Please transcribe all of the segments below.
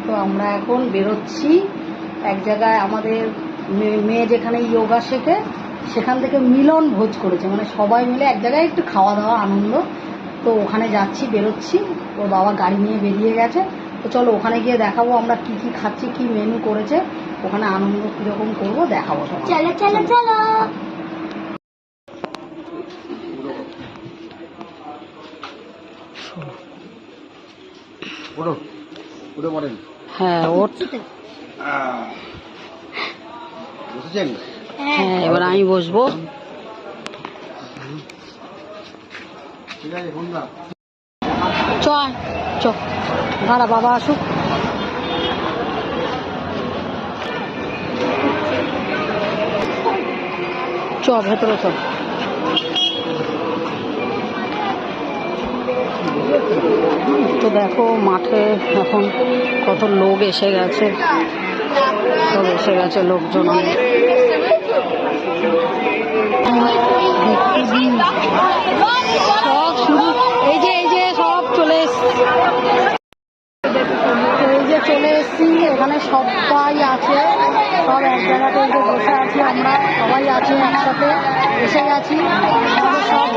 তো আমরা এখন বেরোচ্ছি এক জায়গায়, আমাদের মেয়ে যেখানে যোগা শেখে সেখান থেকে মিলন ভোজ করেছে, মানে সবাই মিলে এক জায়গায় একটু খাওয়া দাওয়া আনন্দ। তো ওখানে যাচ্ছি, বেরোচ্ছি, ওর বাবা গাড়ি নিয়ে বেরিয়ে গেছে। তো চলো ওখানে গিয়ে দেখাবো আমরা কি কি খাচ্ছি, কি মেনু করেছে, ওখানে আনন্দ কীরকম করবো দেখাবো। চলো চলো চলো। হ্যাঁ হ্যাঁ, এবার আমি বসবো। চ চ, দাঁড়া বাবা আসুক। চ ভেতরে চ। তো দেখো মাঠে এখন কত লোক এসে গেছে, সব এসে গেছে লোকজন। সব শুরু, এই যে সব চলে এসছে, এই যে চলে এসছি, এখানে সবাই আছে, সব এক জায়গাতে এই যে বসে আছি আমরা, সবাই আছি একসাথে, এসে গেছি আমাদের সব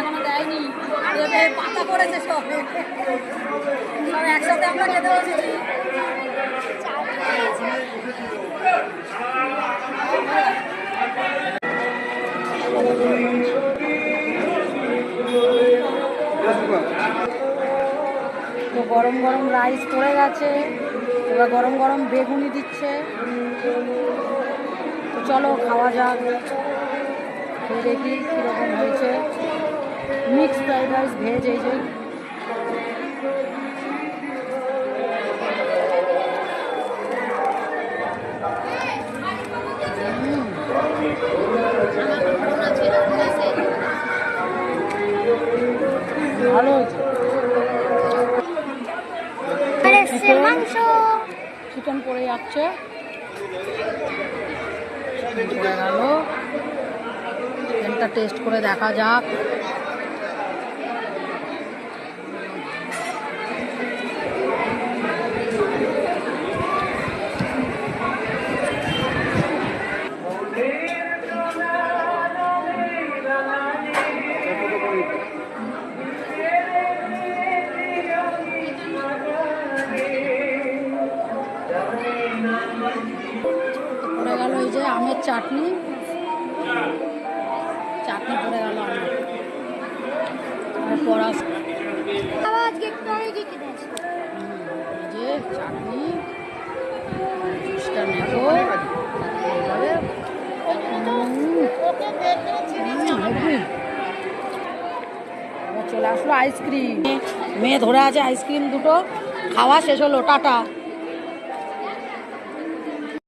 এখনো দেয়নি, পাতা পড়েছে সব, সব একসাথে আমরা খেতে বসেছি। তো গরম গরম রাইস পড়ে গেছে, এবার গরম গরম বেগুনি দিচ্ছে। তো চলো খাওয়া যাক, খেয়ে দেখি কীরকম হয়েছে। মিক্স ফ্রাইড রাইস ভেজ, এই যে ভালো হয়েছে। চিকেন পড়ে যাচ্ছে, পড়ে গেল, চিকেনটা টেস্ট করে দেখা যাক। পড়ে গেল এই যে আমের চাটনি, চাটনি পড়ে গেল আমের, আর পড়া এই যে চাটনি, জুসটা নেব। চলে আসলো আইসক্রিম, মেয়ে ধরে আছে আইসক্রিম দুটো, খাওয়া শেষ হলো, টাটা।